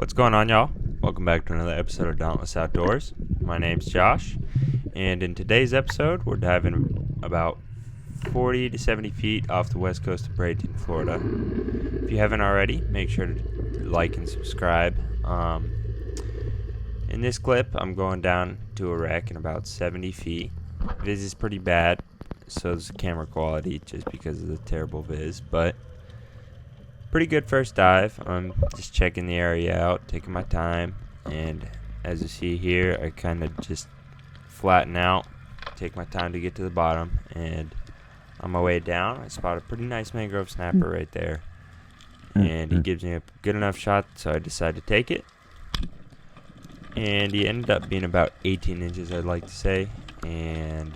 What's going on, y'all? Welcome back to another episode of Dauntless Outdoors. My name's Josh, and in today's episode, we're diving about 40 to 70 feet off the west coast of Bradenton, Florida. If you haven't already, make sure to like and subscribe. In this clip, I'm going down to a wreck in about 70 feet. Viz is pretty bad, so is the camera quality just because of the terrible viz, but pretty good first dive. I'm just checking the area out, taking my time, and as you see here, I kind of just flatten out, take my time to get to the bottom, and on my way down, I spot a pretty nice mangrove snapper right there, and he gives me a good enough shot, so I decide to take it, and he ended up being about 18 inches, I'd like to say, and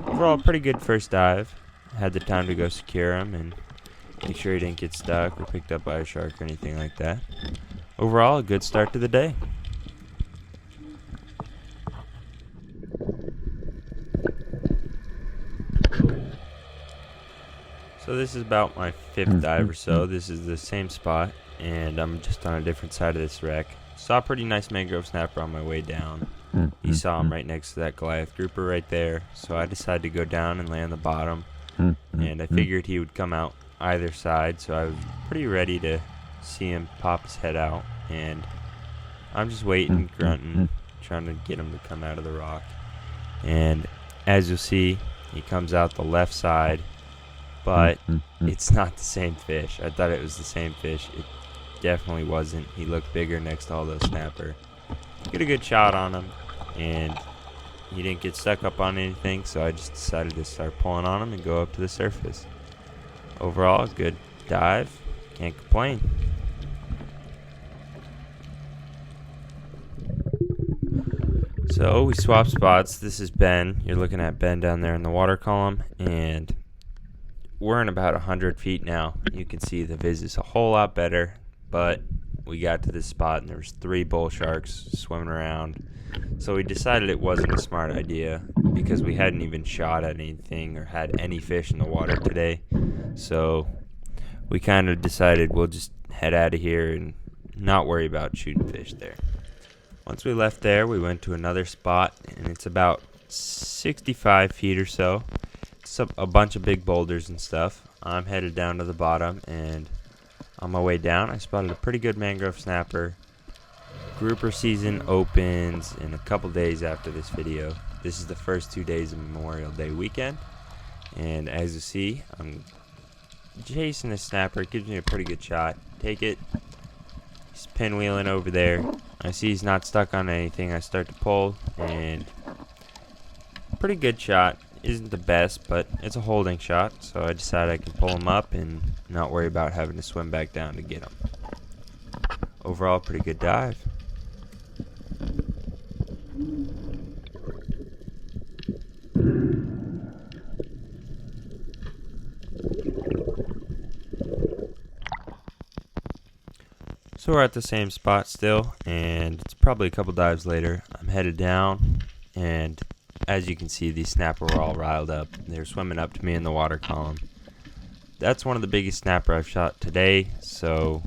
overall, pretty good first dive. Had the time to go secure him and make sure he didn't get stuck or picked up by a shark or anything like that. Overall, a good start to the day. So this is about my fifth dive or so. This is the same spot, and I'm just on a different side of this wreck. Saw a pretty nice mangrove snapper on my way down. You saw him right next to that Goliath grouper right there. So I decided to go down and lay on the bottom, and I figured he would come out either side, so I was pretty ready to see him pop his head out, and I'm just waiting, grunting, trying to get him to come out of the rock. And as you'll see, he comes out the left side, but it's not the same fish. I thought it was the same fish. It definitely wasn't. He looked bigger next to all those snapper. Get a good shot on him, and he didn't get stuck up on anything, so I just decided to start pulling on him and go up to the surface. Overall, good dive. Can't complain. So we swap spots. This is Ben. You're looking at Ben down there in the water column, and we're in about 100 feet now. You can see the viz is a whole lot better, but we got to this spot and there was 3 bull sharks swimming around. So we decided it wasn't a smart idea because we hadn't even shot at anything or had any fish in the water today. So we kind of decided we'll just head out of here and not worry about shooting fish there. Once we left there, we went to another spot, and it's about 65 feet or so. It's a bunch of big boulders and stuff. I'm headed down to the bottom, and on my way down, I spotted a pretty good mangrove snapper. Grouper season opens in a couple days after this video. This is the first 2 days of Memorial Day weekend, and as you see, I'm chasing a snapper. It gives me a pretty good shot. Take it. He's pinwheeling over there. I see he's not stuck on anything. I start to pull, and pretty good shot. Isn't the best, but it's a holding shot, so I decided I can pull him up and not worry about having to swim back down to get him. Overall, pretty good dive. So we're at the same spot still, and it's probably a couple dives later. I'm headed down, and as you can see, these snapper were all riled up. They're swimming up to me in the water column. That's one of the biggest snapper I've shot today, so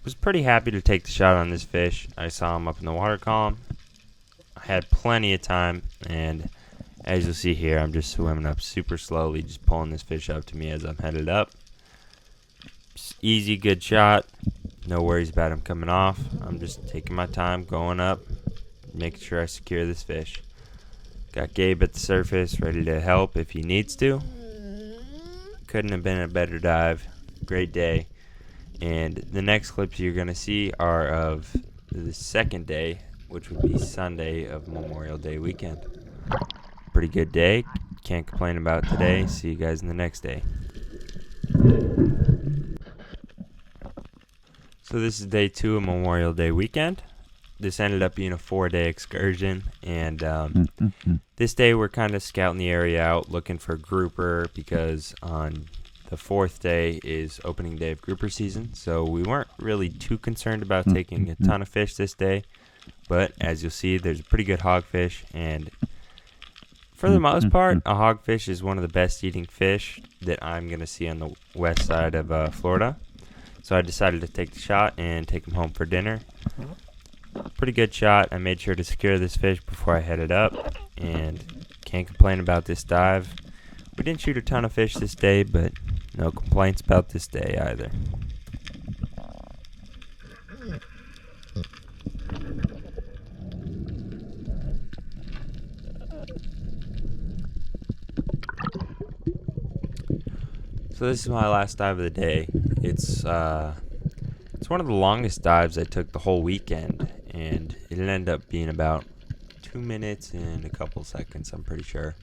was pretty happy to take the shot on this fish. I saw him up in the water column. I had plenty of time, and as you'll see here, I'm just swimming up super slowly, just pulling this fish up to me as I'm headed up. Just easy, good shot. No worries about him coming off. I'm just taking my time, going up, making sure I secure this fish. Got Gabe at the surface, ready to help if he needs to. Couldn't have been a better dive. Great day. And the next clips you're going to see are of the second day, which would be Sunday of Memorial Day weekend. Pretty good day. Can't complain about today. See you guys in the next day. So this is day 2 of Memorial Day weekend. This ended up being a 4-day excursion, and this day we're kind of scouting the area out, looking for grouper, because on the 4th day is opening day of grouper season, so we weren't really too concerned about taking a ton of fish this day, but as you'll see, there's a pretty good hogfish, and for the most part, a hogfish is one of the best eating fish that I'm going to see on the west side of Florida. So I decided to take the shot and take him home for dinner. Pretty good shot. I made sure to secure this fish before I headed up, and can't complain about this dive. We didn't shoot a ton of fish this day, but no complaints about this day either. So this is my last dive of the day. It's one of the longest dives I took the whole weekend, and it ended up being about 2 minutes and a couple seconds, I'm pretty sure.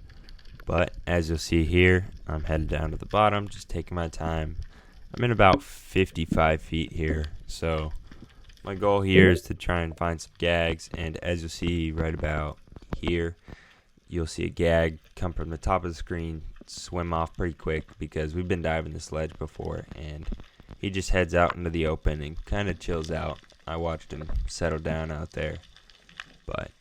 But as you'll see here, I'm headed down to the bottom, just taking my time. I'm in about 55 feet here, so my goal here is to try and find some gags, and as you'll see right about here, you'll see a gag come from the top of the screen, swim off pretty quick, because we've been diving this ledge before, and he just heads out into the open and kind of chills out. I watched him settle down out there, but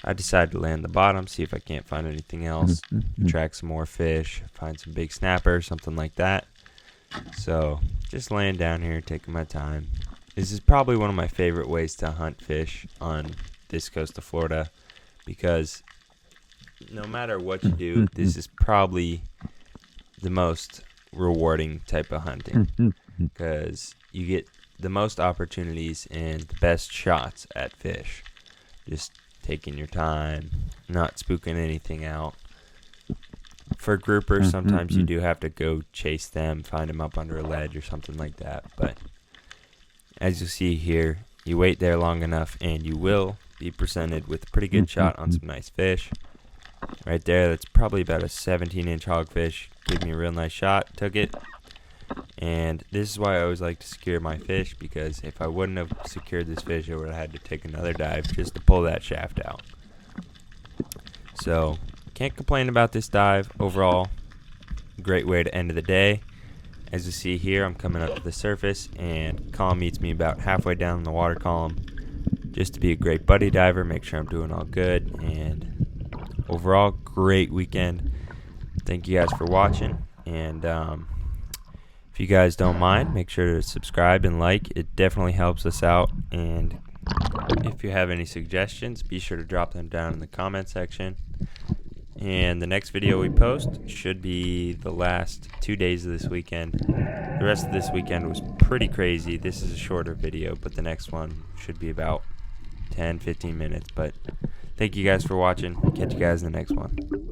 I decided to land the bottom, see if I can't find anything else, track some more fish, find some big snapper, something like that. So just laying down here, taking my time. This is probably one of my favorite ways to hunt fish on this coast of Florida, because no matter what you do, this is probably the most rewarding type of hunting, because you get the most opportunities and the best shots at fish. Just taking your time, not spooking anything out. For groupers, sometimes you do have to go chase them, find them up under a ledge or something like that. But as you see here, you wait there long enough and you will be presented with a pretty good shot on some nice fish. Right there, that's probably about a 17-inch hogfish. Gave me a real nice shot, took it. And this is why I always like to secure my fish, because if I wouldn't have secured this fish, I would have had to take another dive just to pull that shaft out. So, can't complain about this dive. Overall, great way to end the day. As you see here, I'm coming up to the surface, and column meets me about halfway down the water column. Just to be a great buddy diver, make sure I'm doing all good, and overall, great weekend. Thank you guys for watching, and if you guys don't mind, make sure to subscribe and like. It definitely helps us out, and if you have any suggestions, be sure to drop them down in the comment section. And the next video we post should be the last 2 days of this weekend. The rest of this weekend was pretty crazy. This is a shorter video, but the next one should be about 10-15 minutes. But thank you guys for watching. Catch you guys in the next one.